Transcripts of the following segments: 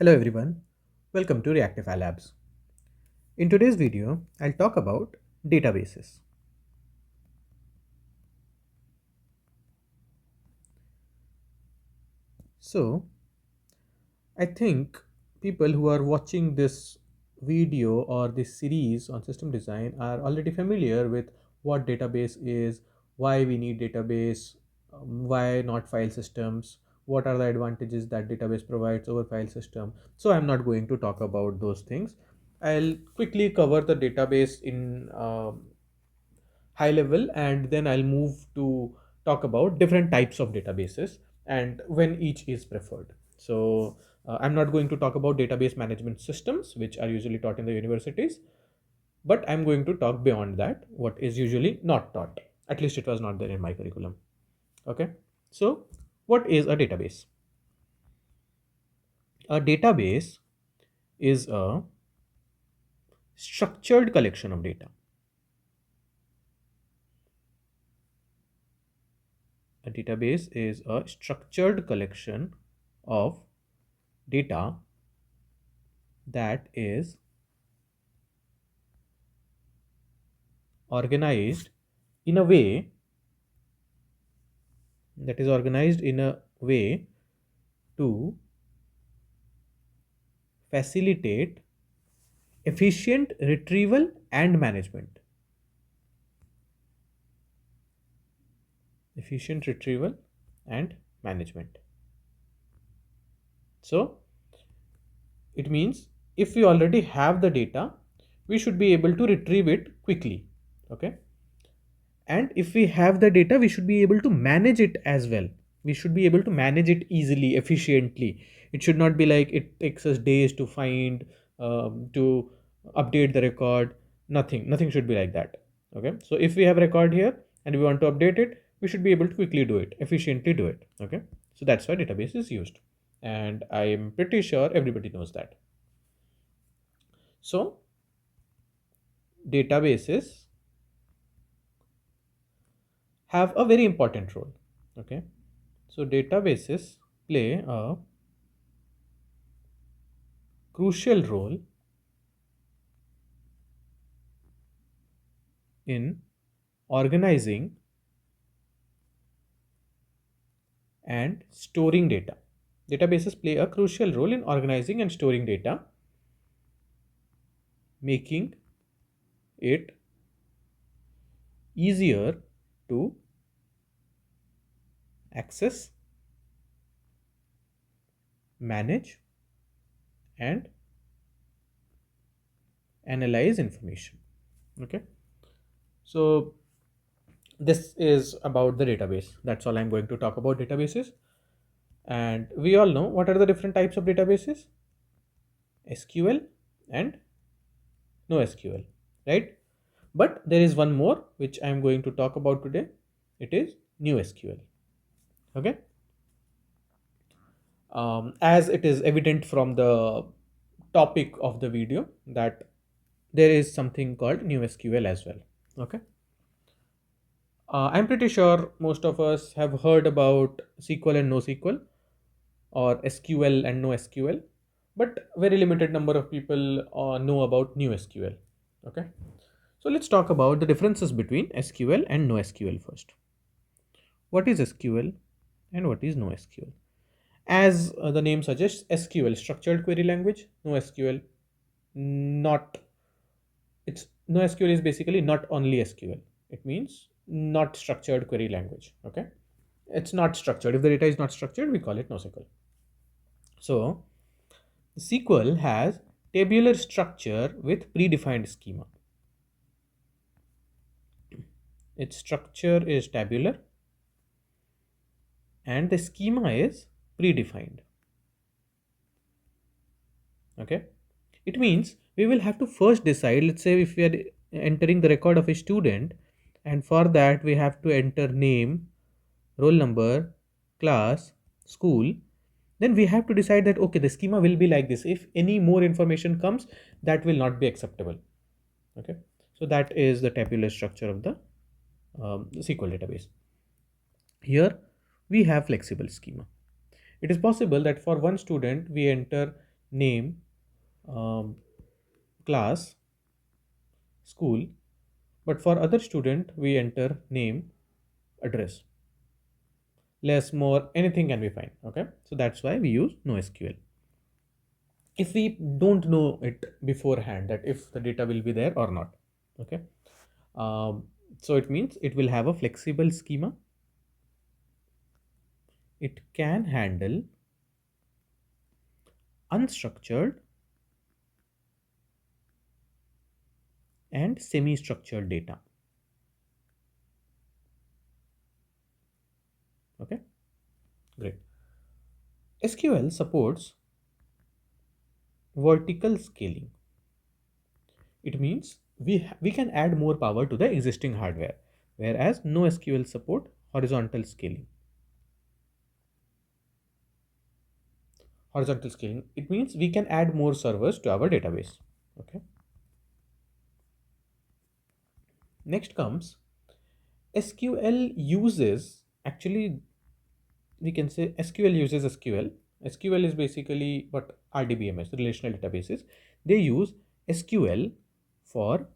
Hello everyone, welcome to Reactive Labs. In today's video, I'll talk about databases. So, I think people who are watching this video or this series on system design are already familiar with what database is, why we need database, why not file systems, what are the advantages that database provides over file system. So I'm not going to talk about those things. I'll quickly cover the database in high level, and then I'll move to talk about different types of databases and when each is preferred. So I'm not going to talk about database management systems which are usually taught in the universities, but I'm going to talk beyond that, what is usually not taught. At least it was not there in my curriculum. Okay, so what is a database? A database is a structured collection of data. A database is a structured collection of data that is organized in a way to facilitate efficient retrieval and management. Efficient retrieval and management. So it means if we already have the data, we should be able to retrieve it quickly. Okay, and if we have the data, we should be able to manage it as well. We should be able to manage it easily, efficiently. It should not be like it takes us days to find, to update the record. Nothing should be like that. Okay, so if we have a record here and we want to update it, we should be able to quickly do it, efficiently do it. Okay, so that's why database is used, and I am pretty sure everybody knows that. So databases have a very important role. Okay, so databases play a crucial role in organizing and storing data. Databases play a crucial role in organizing and storing data, making it easier to access, manage, and analyze information. Okay, so this is about the database. That's all I'm going to talk about databases. And we all know what are the different types of databases: SQL and NoSQL, right? But there is one more which I am going to talk about today. It is NewSQL. Okay. As it is evident from the topic of the video that there is something called NewSQL as well. Okay. I'm pretty sure most of us have heard about SQL and NoSQL, or SQL and NoSQL, but very limited number of people know about NewSQL. Okay. So let's talk about the differences between SQL and NoSQL first. What is SQL and what is NoSQL? As the name suggests, SQL, structured query language. NoSQL, not. It's NoSQL is basically not only SQL. It means not structured query language. Okay, it's not structured. If the data is not structured, we call it NoSQL. So SQL has tabular structure with predefined schema. Its structure is tabular and the schema is predefined. Okay, it means we will have to first decide, let's say if we are entering the record of a student, and for that we have to enter name, roll number, class, school. Then we have to decide that okay, the schema will be like this. If any more information comes, that will not be acceptable. Okay, so that is the tabular structure of the SQL database. Here we have flexible schema. It is possible that for one student we enter name, um, class, school. But for other student, we enter name, address. Less, more, anything can be fine. Okay, so that's why we use NoSQL. If we don't know it beforehand, that if the data will be there or not. Okay, um, so it means it will have a flexible schema. It can handle unstructured and semi-structured data. Okay, great. SQL supports vertical scaling. It means we can add more power to the existing hardware, whereas NoSQL support horizontal scaling. Horizontal scaling, it means we can add more servers to our database. Okay. Next comes SQL uses, actually we can say SQL uses SQL. SQL is basically what RDBMS, relational databases. They use SQL for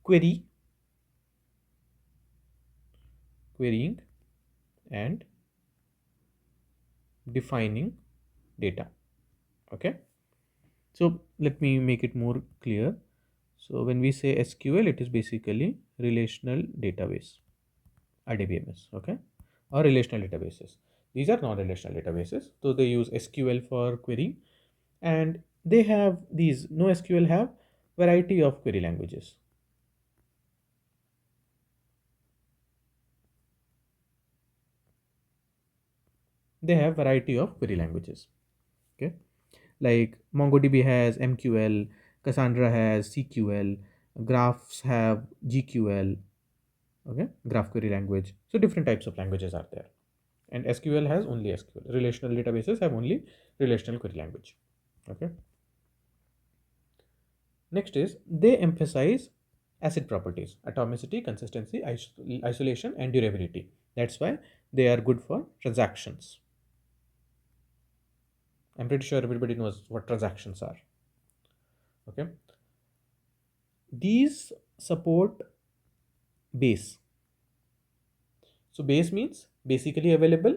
query, querying and defining data. Okay. So let me make it more clear. So when we say SQL, it is basically relational database, RDBMS, okay, or relational databases. These are non-relational databases, so they use SQL for querying, and they have these NoSQL have variety of query languages. They have variety of query languages. Okay, like MongoDB has MQL, Cassandra has CQL, Graphs have GQL. Okay, graph query language. So different types of languages are there, and SQL has only SQL. Relational databases have only relational query language. Okay. Next is they emphasize ACID properties: atomicity, consistency, isolation, and durability. That's why they are good for transactions. I'm pretty sure everybody knows what transactions are. Okay. These support base. So base means basically available,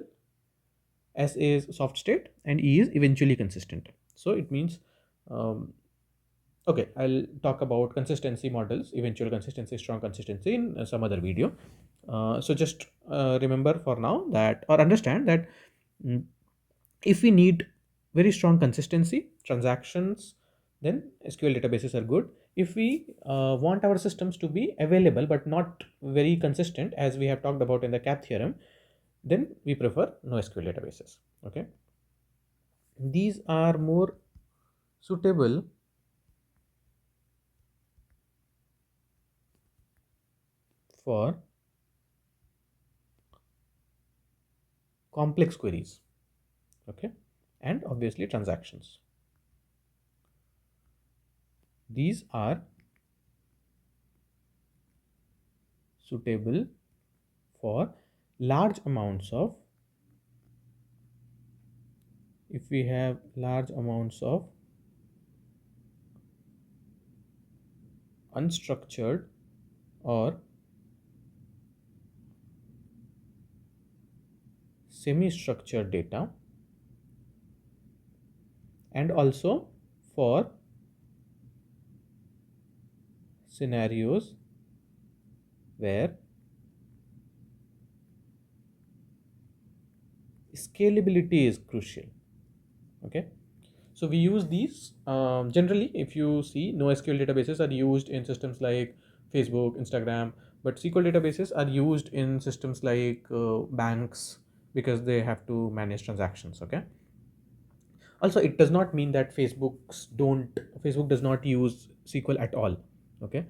S is soft state, and E is eventually consistent. So it means, um, okay, I'll talk about consistency models, eventual consistency, strong consistency in some other video. So just remember for now that, or understand that, mm, if we need very strong consistency transactions, then SQL databases are good. If we want our systems to be available but not very consistent, as we have talked about in the CAP theorem, then we prefer NoSQL databases. Okay, these are more suitable for complex queries. Okay, and obviously transactions. These are suitable for large amounts of, if we have large amounts of unstructured or semi-structured data, and also for scenarios where scalability is crucial. Okay, so we use these, generally. If you see, NoSQL databases are used in systems like Facebook, Instagram, but SQL databases are used in systems like banks, because they have to manage transactions. Okay, also it does not mean that Facebook does not use SQL at all. Okay,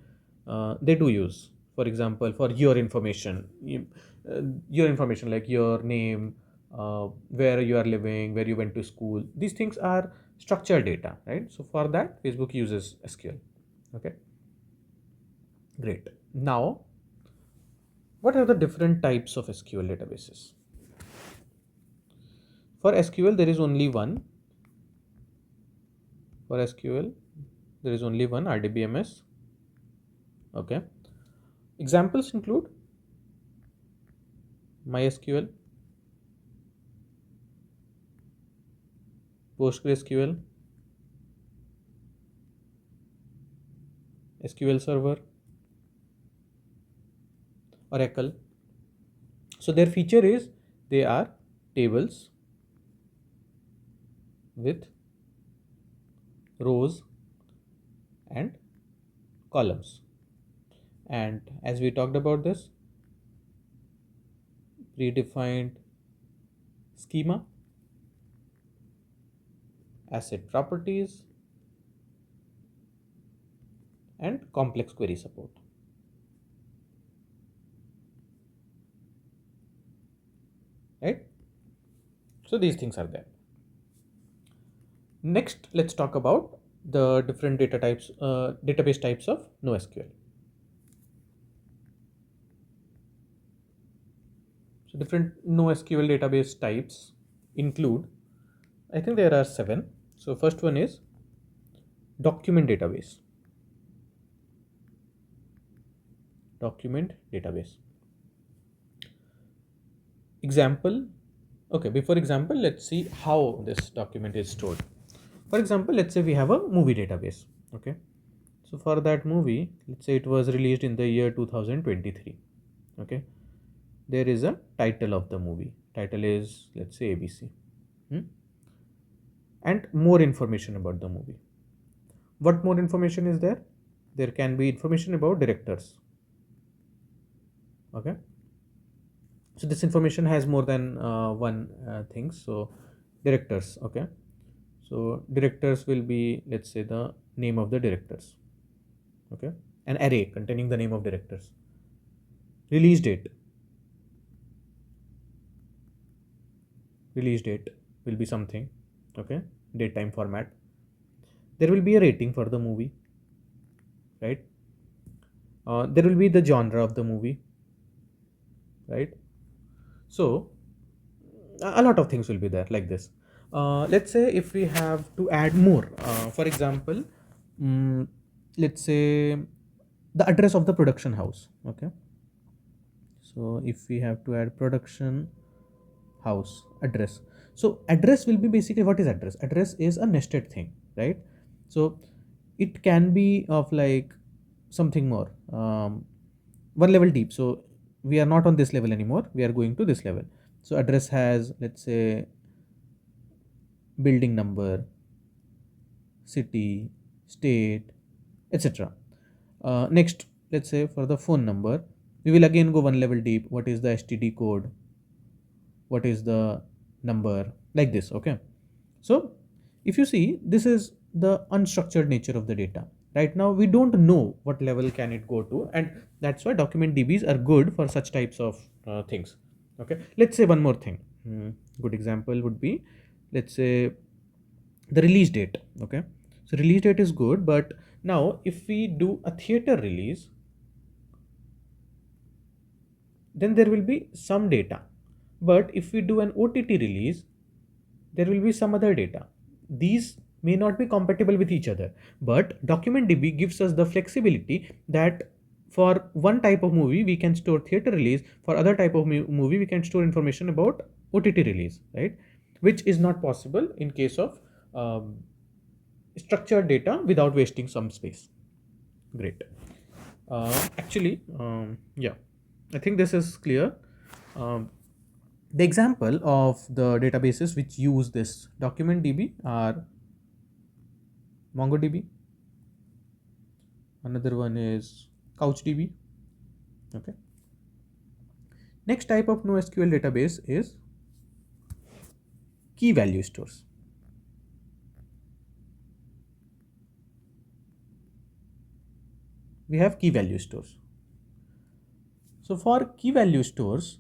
they do use, for example, for your information, your information like your name, where you are living, where you went to school. These things are structured data, right? So for that, Facebook uses SQL. Okay, great. Now, what are the different types of SQL databases? For SQL, there is only one, For SQL, there is only one RDBMS. Okay. Examples include MySQL, PostgreSQL, SQL Server, Oracle. So their feature is they are tables with rows and columns. And as we talked about this, predefined schema, asset properties, and complex query support. Right? So these things are there. Next, let's talk about the different database types of NoSQL. So different NoSQL database types include, I think there are 7. So first one is document database. Document database. Example. Okay, before example, let's see how this document is stored. For example, let's say we have a movie database. Okay. So for that movie, let's say it was released in the year 2023. Okay. There is a title of the movie. Title is, let's say, ABC. Hmm? And more information about the movie. What more information is there? There can be information about directors. Okay. So this information has more than one thing. So directors. Okay. So directors will be, let's say, the name of the directors. Okay. An array containing the name of directors. Release date. Release date will be something. Okay. Date time format. There will be a rating for the movie. Right. There will be the genre of the movie. Right. So a lot of things will be there like this. Let's say if we have to add more, for example, mm, let's say the address of the production house. Okay. So if we have to add production house address, so address will be basically, what is address? Address is a nested thing, right? So it can be of like something more, one level deep. So we are not on this level anymore, we are going to this level. So address has, let's say, building number, city, state, etc. Next, let's say for the phone number, we will again go one level deep. What is the STD code? What is the number? Like this. Okay. So if you see, this is the unstructured nature of the data. Right now, we don't know what level can it go to, and that's why document DBs are good for such types of things. Okay. Let's say one more thing. Good example would be, let's say, the release date. Okay. So release date is good, but now if we do a theater release, then there will be some data. But if we do an OTT release, there will be some other data. These may not be compatible with each other, but document DB gives us the flexibility that for one type of movie we can store theater release, for other type of movie we can store information about OTT release, right? Which is not possible in case of um, structured data without wasting some space. Great. Actually, yeah, I think this is clear. Um, the example of the databases which use this document DB are MongoDB. Another one is CouchDB. Okay. Next type of NoSQL database is key value stores. We have key value stores. So for key value stores,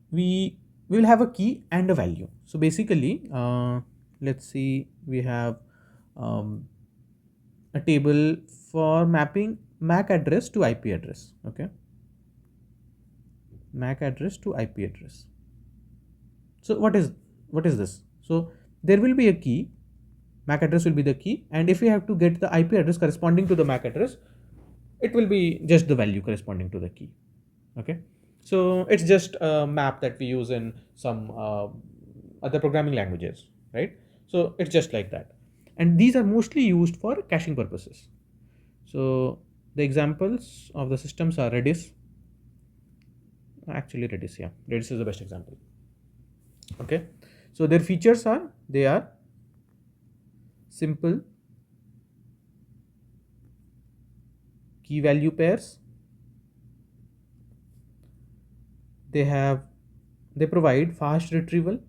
we will have a key and a value. So basically, let's see, we have um, a table for mapping MAC address to IP address. Okay. MAC address to IP address. So what is this? So there will be a key MAC address will be the key, and if we have to get the IP address corresponding to the MAC address, it will be just the value corresponding to the key. Okay, so it's just a map that we use in some other programming languages, right? So it's just like that, and these are mostly used for caching purposes. So the examples of the systems are Redis. Actually, Redis, yeah, Redis is the best example. Okay, so their features are, they are simple key value pairs. They have, they provide fast retrieval,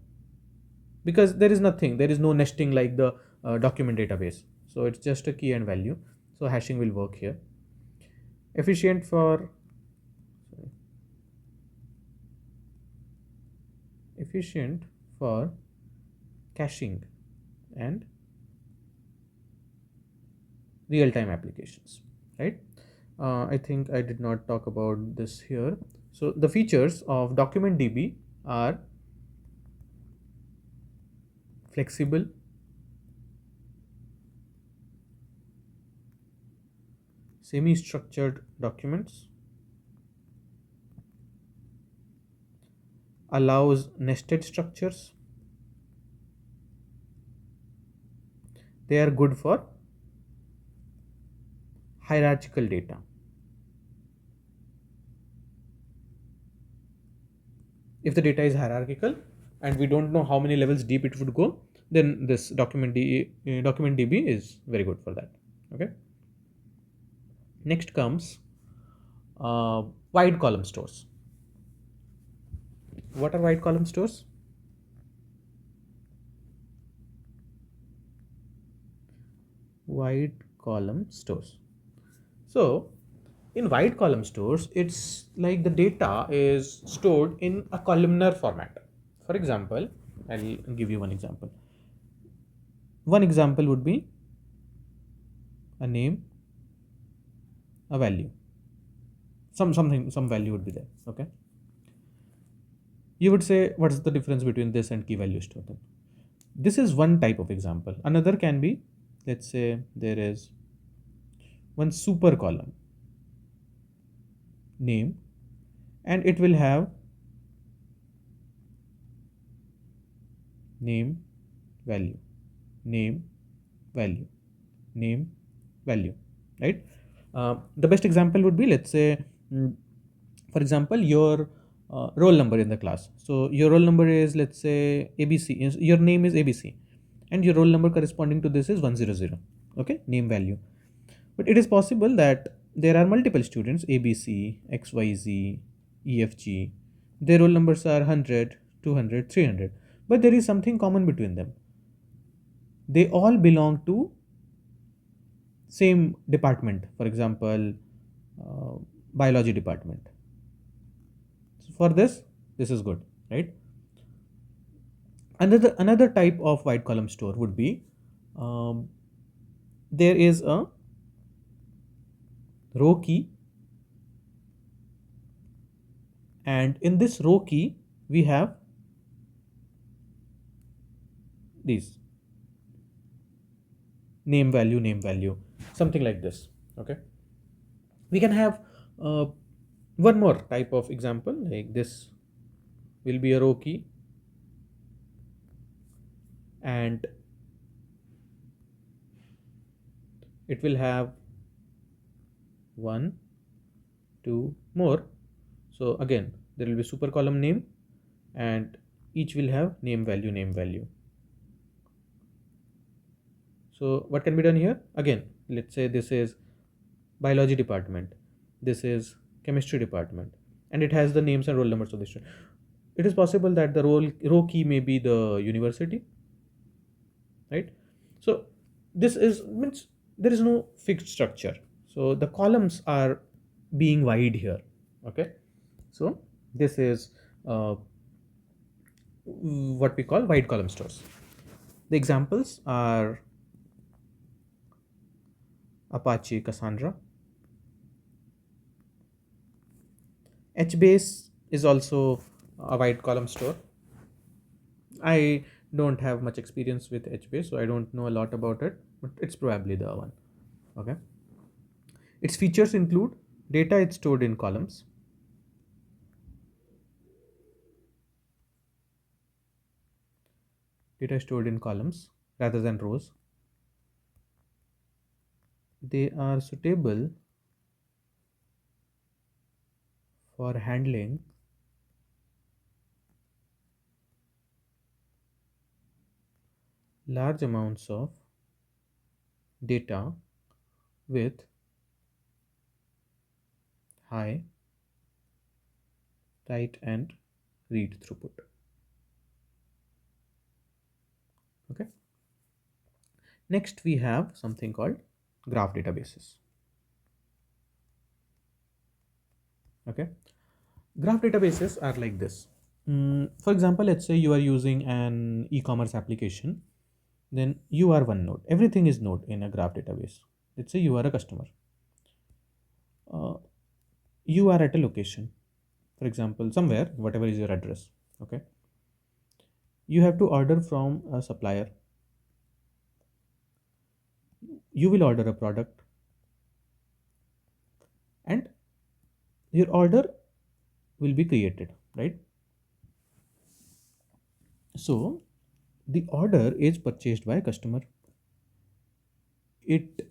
because there is no nesting like the document database. So it's just a key and value. So hashing will work here. Efficient for, sorry, efficient for caching and real time applications, right? I think I did not talk about this here. So the features of document DB are flexible, semi structured documents, allows nested structures. They are good for hierarchical data. If the data is hierarchical and we don't know how many levels deep it would go, then this document DB is very good for that. Okay. Next comes wide column stores. What are wide column stores? Wide column stores. So in wide column stores, it's like the data is stored in a columnar format. For example, I'll give you one example. One example would be a name, a value. Some value would be there. Okay. You would say, what's the difference between this and key value store then? This is one type of example. Another can be, let's say there is one super column, name, and it will have name, value, name, value, name, value, right? The best example would be, let's say, for example, your roll number in the class. So your roll number is, let's say, ABC. Your name is ABC, and your roll number corresponding to this is 100. Okay, name value. But it is possible that there are multiple students, ABC, XYZ, EFG. Their roll numbers are 100, 200, 300. But there is something common between them. They all belong to same department. For example, uh, biology department. So for this is good, right? Another type of wide column store would be, um, there is a row key, and in this row key we have these name value, something like this. Okay, we can have uh, one more type of example, like this will be a row key, and it will have one, two more. So again, there will be super column name, and each will have name value, name value. So what can be done here? Again, let's say this is biology department, this is chemistry department, and it has the names and roll numbers of the student. It is possible that the row key may be the university, right? So this is, means there is no fixed structure. So the columns are being wide here. Okay, so this is what we call wide column stores. The examples are Apache Cassandra. HBase is also a wide column store. I Don't have much experience with HBase, so I don't know a lot about it, but it's probably the one. Okay. Its features include data is stored in columns, data is stored in columns rather than rows. They are suitable for handling large amounts of data with high write and read throughput. Okay. Next, we have something called graph databases. Okay. Graph databases are like this. For example, let's say you are using an e-commerce application, then you are one node. Everything is node in a graph database. Let's say you are a customer. Uh, you are at a location, for example, somewhere, whatever is your address. Okay. You have to order from a supplier. You will order a product, and your order will be created, right? So the order is purchased by customer. It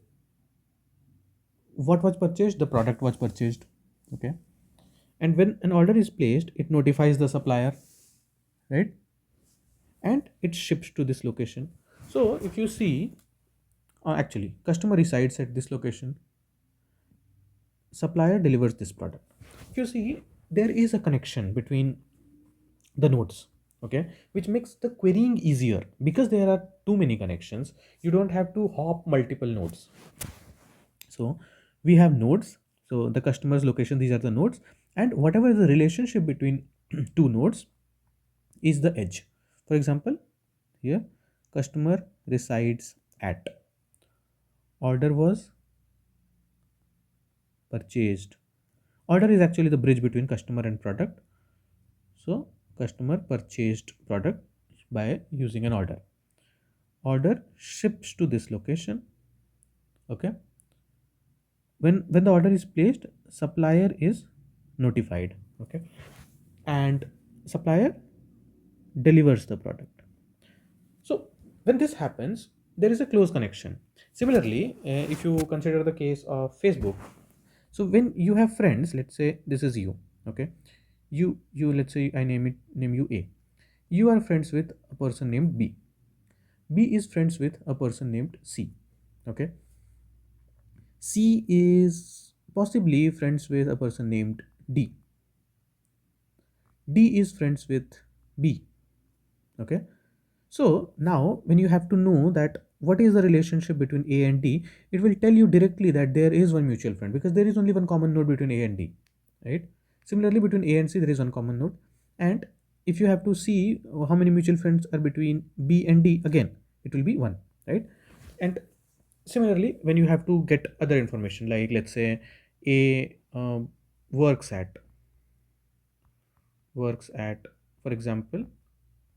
What was purchased? The product was purchased. Okay. And when an order is placed, it notifies the supplier, right? And it ships to this location. So if you see, actually, customer resides at this location, supplier delivers this product. If you see, there is a connection between the nodes, okay, which makes the querying easier because there are too many connections. You don't have to hop multiple nodes. So we have nodes. So the customer's location, these are the nodes, and whatever is the relationship between two nodes is the edge. For example, here customer resides at, order was purchased. Order is actually the bridge between customer and product. So customer purchased product by using an order. Order ships to this location. Okay. When the order is placed, supplier is notified. Okay. And supplier delivers the product. So when this happens, there is a close connection. Similarly, if you consider the case of Facebook, so when you have friends, let's say this is you, okay, you let's say I name you A. You are friends with a person named B. B is friends with a person named C. Okay, C is possibly friends with a person named D. D is friends with B. Okay, so now when you have to know that what is the relationship between A and D, it will tell you directly that there is one mutual friend because there is only one common node between A and D, right? Similarly, between A and C, there is one common node. And if you have to see how many mutual friends are between B and D, again, it will be one, right? And similarly, when you have to get other information, like let's say A works at, works at, for example,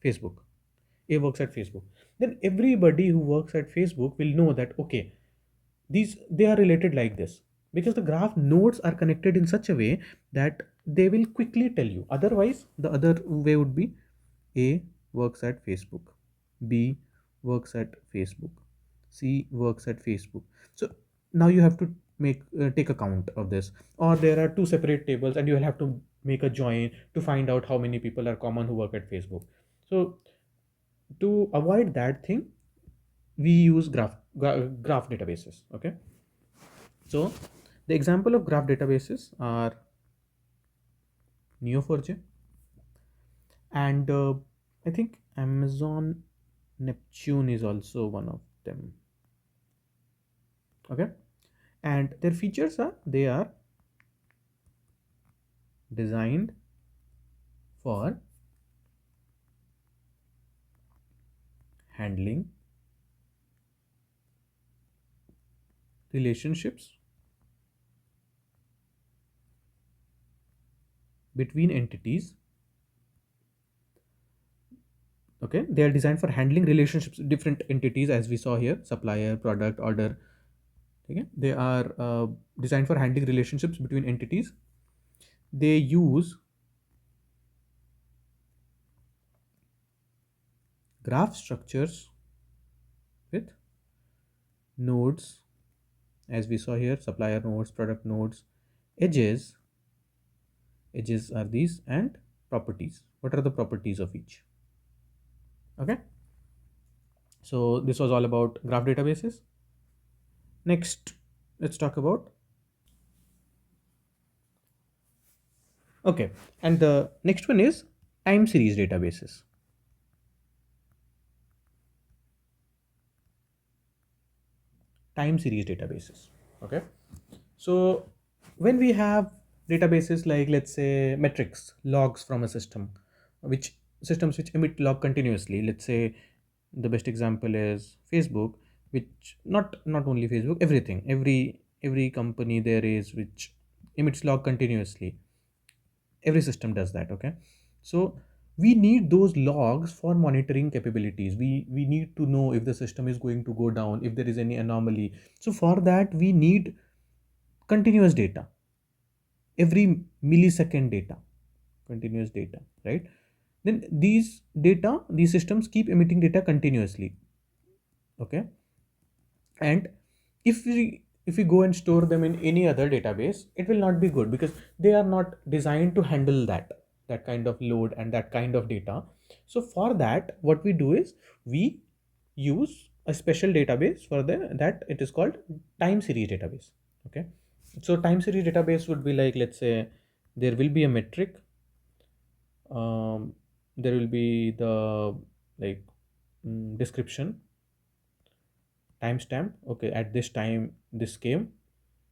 Facebook. A works at Facebook. Then everybody who works at Facebook will know that okay, these they are related like this because the graph nodes are connected in such a way that they will quickly tell you. Otherwise, the other way would be A works at Facebook, B works at Facebook, C works at Facebook. So now you have to make take account of this, or there are two separate tables and you will have to make a join to find out how many people are common who work at Facebook. So to avoid that thing, we use graph databases. Okay, so the example of graph databases are Neo4j, and I think Amazon Neptune is also one of them. Okay, and their features are they are designed for handling relationships between entities Okay, they are designed for handling relationships with different entities, as we saw here: supplier, product, order. Okay, they are designed for handling relationships between entities. They use graph structures with nodes, as we saw here: supplier nodes, product nodes, edges. Edges are these, and properties. What are the properties of each? Okay, so this was all about graph databases. Next, let's talk about, okay, and the next one is time series databases. Time series databases. Okay, so when we have databases like, let's say, metrics, logs from a system, which systems which emit log continuously, let's say the best example is Facebook, which not only Facebook, everything, every company there is which emits log continuously. Every system does that. Okay, so we need those logs for monitoring capabilities. We need to know if the system is going to go down, if there is any anomaly. So for that we need continuous data, every millisecond data, continuous data, right? Then these systems keep emitting data continuously. Okay, and if we go and store them in any other database, it will not be good, because they are not designed to handle that kind of load and that kind of data. So for that, what we do is we use a special database for that. It is called time series database. Okay, so time series database would be like, let's say there will be a metric, there will be the, like, description, timestamp. Okay, at this time this came,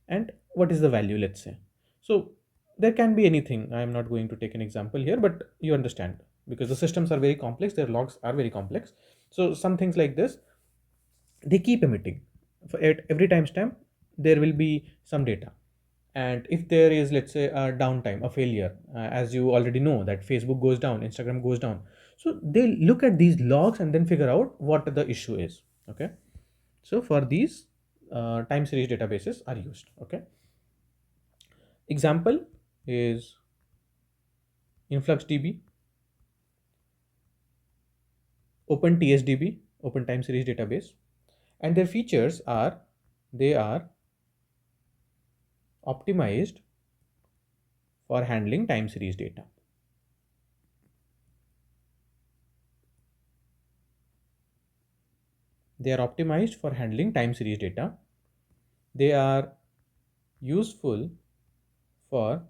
and what is the value, let's say. So there can be anything. I am not going to take an example here, but you understand, because the systems are very complex, their logs are very complex. So some things like this, they keep emitting. At every timestamp there will be some data, and if there is, let's say, a downtime, a failure, as you already know that Facebook goes down, Instagram goes down, so they look at these logs and then figure out what the issue is. Okay, so for these, time series databases are used. Okay, example is InfluxDB, OpenTSDB, Open Time Series Database, and their features are, they are optimized for handling time series data. They are optimized for handling time series data. They are useful for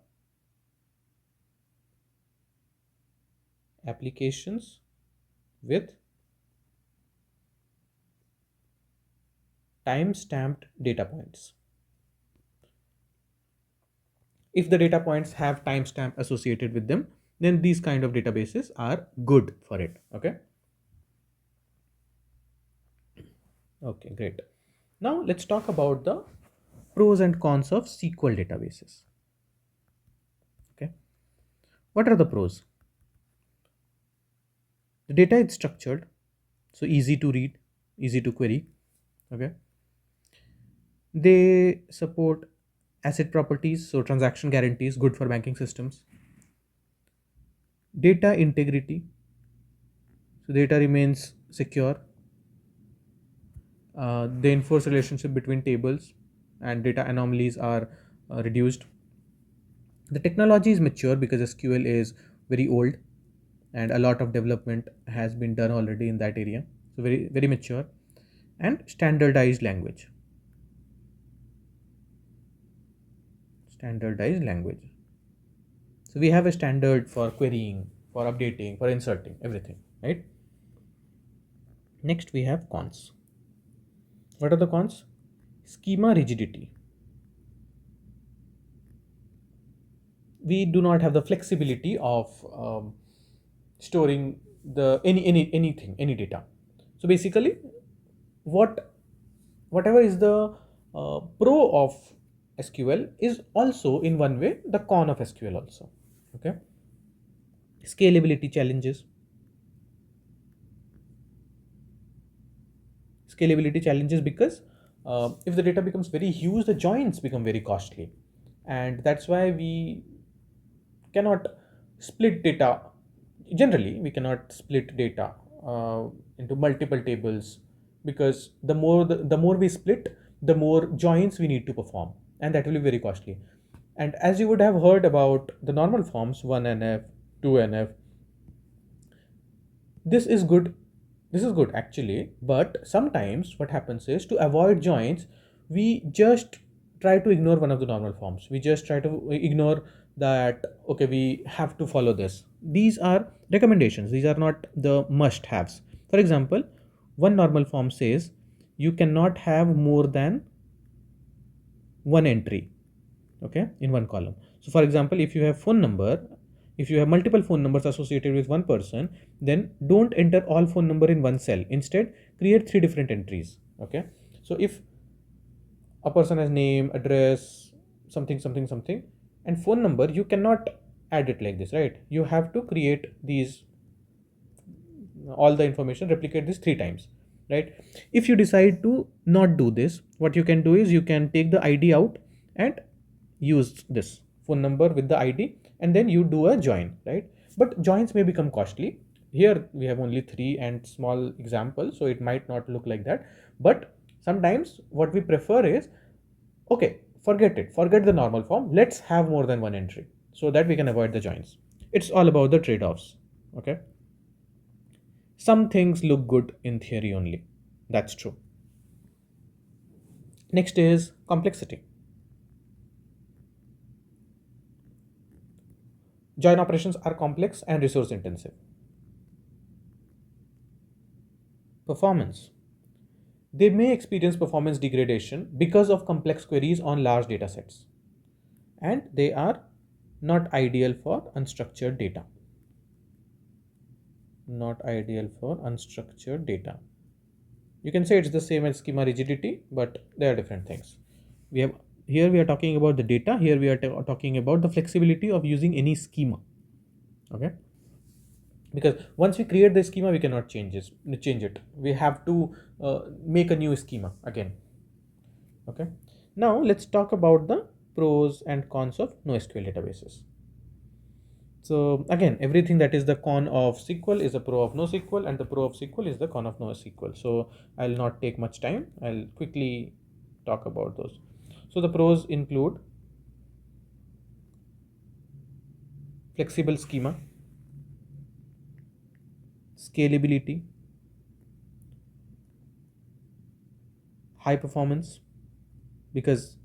applications with time-stamped data points. If the data points have timestamp associated with them, then these kind of databases are good for it. Okay. Okay, great. Now let's talk about the pros and cons of SQL databases. Okay. What are the pros? The data is structured, so easy to read, easy to query. Okay. They support asset properties, so transaction guarantees, good for banking systems. Data integrity, so data remains secure. They enforce relationship between tables, and data anomalies are reduced. The technology is mature because SQL is very old, and a lot of development has been done already in that area. So very mature. And standardized language. Standardized language. So we have a standard for querying, for updating, for inserting, everything, right? Next we have cons. What are the cons? Schema rigidity. We do not have the flexibility of storing the any data. So basically, what whatever is the pro of SQL is also in one way the con of SQL also. Okay, scalability challenges. scalability challenges because if the data becomes very huge, the joins become very costly, and that's why we cannot split data. Generally, we cannot split data into multiple tables, because the more we split, the more joins we need to perform, and that will be very costly. And as you would have heard about the normal forms, 1NF, 2NF, this is good. This is good actually, but sometimes what happens is, to avoid joins, we just try to ignore one of the normal forms. We just try to ignore that, okay, we have to follow this. These are recommendations, these are not the must haves. For example, one normal form says you cannot have more than one entry, okay, in one column. So for example, if you have phone number, if you have multiple phone numbers associated with one person, then don't enter all phone number in one cell. Instead, create three different entries, okay. So if a person has name, address, something something something, and phone number, you cannot add it like this, right? You have to create these, all the information, replicate this three times, right? If you decide to not do this, what you can do is, you can take the id out and use this phone number with the id, and then you do a join, right? But joins may become costly. Here we have only three and small example, so it might not look like that. But sometimes what we prefer is, okay, forget it, forget the normal form, let's have more than one entry, so that we can avoid the joins. It's all about the trade-offs, okay. Some things look good in theory only. That's true. Next is complexity. Join operations are complex and resource intensive. Performance. They may experience performance degradation because of complex queries on large data sets. And they are not ideal for unstructured data. Not ideal for unstructured data. You can say it's the same as schema rigidity, but they are different things. We have Here we are talking about the data. Here we are talking about the flexibility of using any schema. Okay, because once we create the schema, we cannot change it. We have to make a new schema again. Okay, now let's talk about the pros and cons of NoSQL databases. So again, everything that is the con of SQL is a pro of NoSQL, and the pro of SQL is the con of NoSQL. So I'll not take much time. I'll quickly talk about those. So the pros include flexible schema, scalability, high performance, because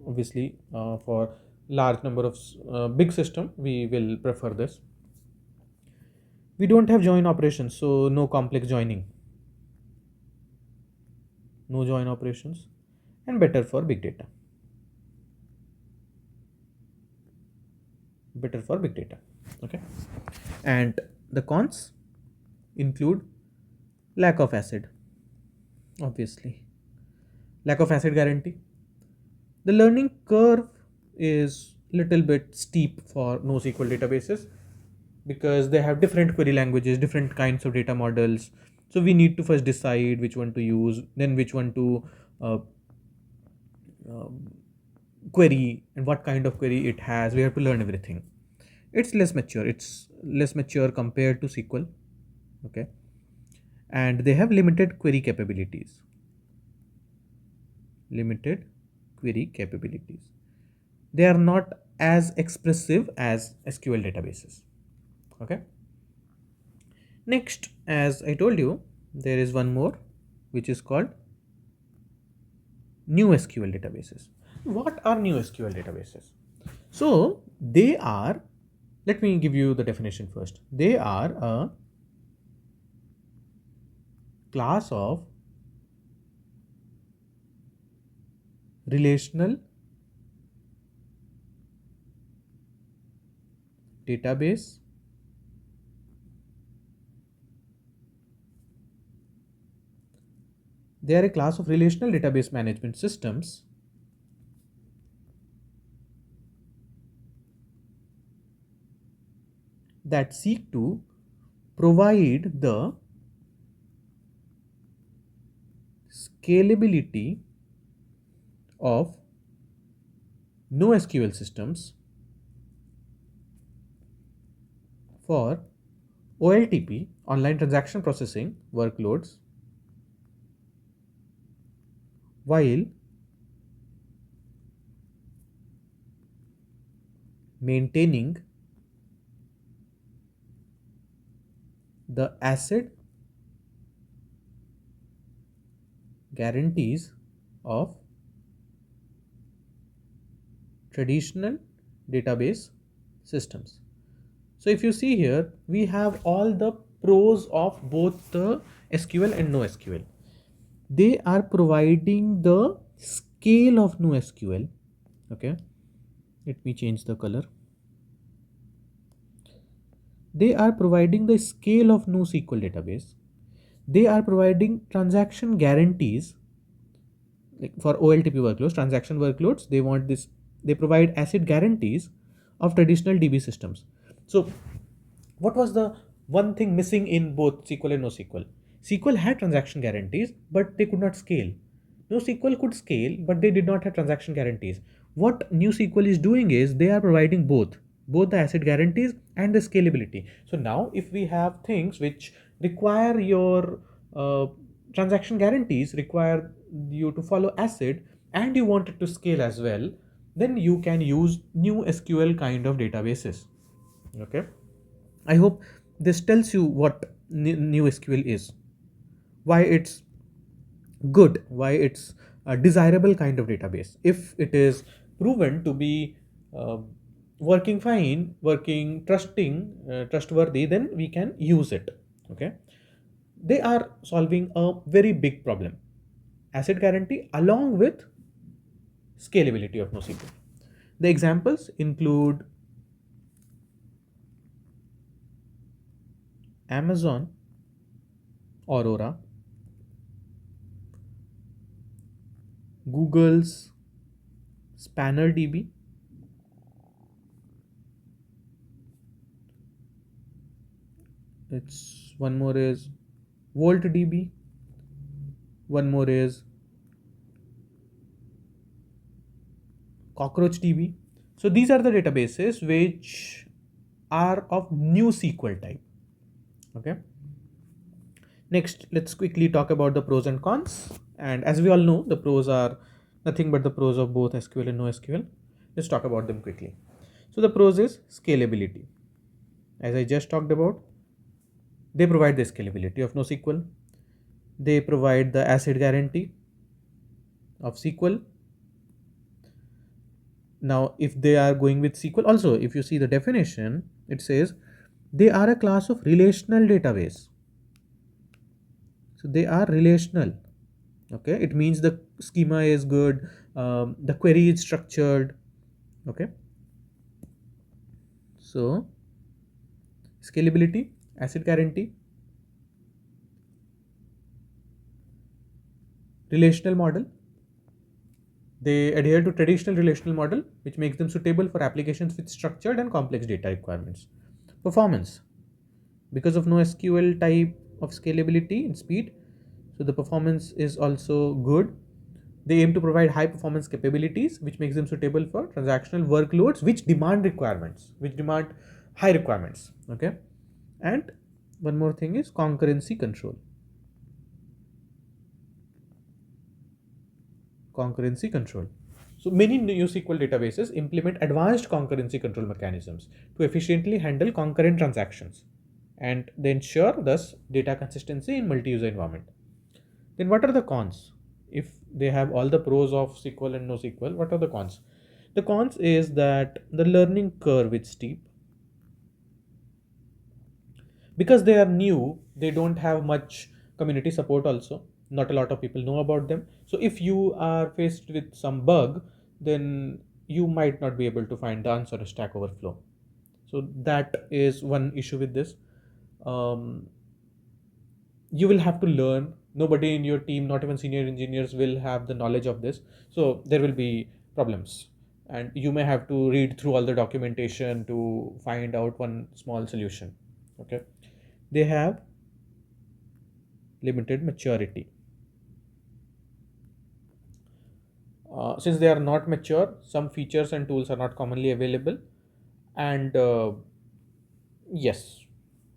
obviously for large number of big system, we will prefer this. We don't have join operations, so no complex joining, no join operations, and better for big data. Better for big data. Okay, and the cons include lack of acid, obviously, lack of acid guarantee. The learning curve is little bit steep for NoSQL databases, because they have different query languages, different kinds of data models. So we need to first decide which one to use, then which one to uh, um, query, and what kind of query it has. We have to learn everything. It's less mature. It's less mature compared to SQL. Okay, and they have limited query capabilities. Limited query capabilities. They are not as expressive as SQL databases. Okay. Next, as I told you, there is one more, which is called NewSQL databases. What are NewSQL databases? So they are, let me give you the definition first. They are a class of relational database they are a class of relational database management systems that seek to provide the scalability of NoSQL systems for OLTP, online transaction processing workloads, while maintaining the asset guarantees of traditional database systems. So if you see here, we have all the pros of both the SQL and NoSQL. They are providing the scale of NoSQL. Okay, let me change the color. They are providing the scale of NoSQL database. They are providing transaction guarantees, like for OLTP workloads, transaction workloads. They want this. They provide asset guarantees of traditional DB systems. So what was the one thing missing in both SQL and NoSQL? SQL had transaction guarantees, but they could not scale. NoSQL could scale, but they did not have transaction guarantees. What NewSQL is doing is they are providing both the asset guarantees and the scalability. So now, if we have things which require your transaction guarantees, require you to follow ACID, and you want it to scale as well, then you can use NewSQL kind of databases. Okay. I hope this tells you what NewSQL is, why it's good, why it's a desirable kind of database. If it is proven to be uh, working fine, working trustworthy, then we can use it. Okay, they are solving a very big problem: asset guarantee along with scalability of NoSQL. The examples include Amazon Aurora, Google's Spanner DB, it's one more is Volt DB, one more is Cockroach DB. So these are the databases which are of NewSQL type. Okay. Next, let's quickly talk about the pros and cons. And as we all know, the pros are nothing but the pros of both SQL and NoSQL. Let's talk about them quickly. So the pros is scalability. As I just talked about, they provide the scalability of NoSQL. They provide the asset guarantee of SQL. Now, if they are going with SQL, also, if you see the definition, it says they are a class of relational database. So they are relational. Okay, it means the schema is good, the query is structured. Okay, so scalability, asset guarantee, relational model. They adhere to traditional relational model, which makes them suitable for applications with structured and complex data requirements. Performance, because of NoSQL type of scalability and speed, so the performance is also good. They aim to provide high performance capabilities, which makes them suitable for transactional workloads which demand high requirements. Okay, and one more thing is concurrency control. Concurrency control. So many NewSQL databases implement advanced concurrency control mechanisms to efficiently handle concurrent transactions, and they ensure thus data consistency in multi-user environment. Then what are the cons? If they have all the pros of SQL and NoSQL, what are the cons? The cons is that the learning curve is steep. Because they are new, they don't have much community support also. Not a lot of people know about them. So if you are faced with some bug, then you might not be able to find the answer to Stack Overflow. So that is one issue with this. Um, you will have to learn. Nobody in your team, not even senior engineers, will have the knowledge of this. So there will be problems. And you may have to read through all the documentation to find out one small solution. Okay. They have limited maturity. Since they are not mature, some features and tools are not commonly available. And yes,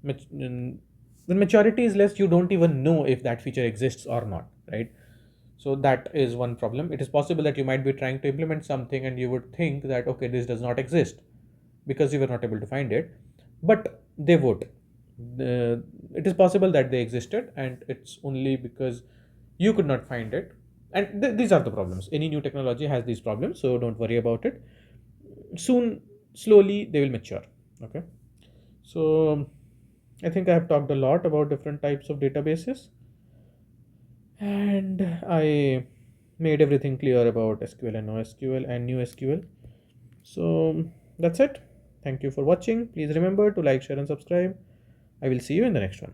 when maturity is less, you don't even know if that feature exists or not, right? So that is one problem. It is possible that you might be trying to implement something and you would think that, okay, this does not exist because you were not able to find it, but they would. It is possible that they existed and it's only because you could not find it. And these are the problems. Any new technology has these problems, so don't worry about it. Soon, slowly, they will mature. Okay. So I think I have talked a lot about different types of databases, and I made everything clear about SQL and NoSQL and NewSQL. So that's it. Thank you for watching. Please remember to like, share, and subscribe. I will see you in the next one.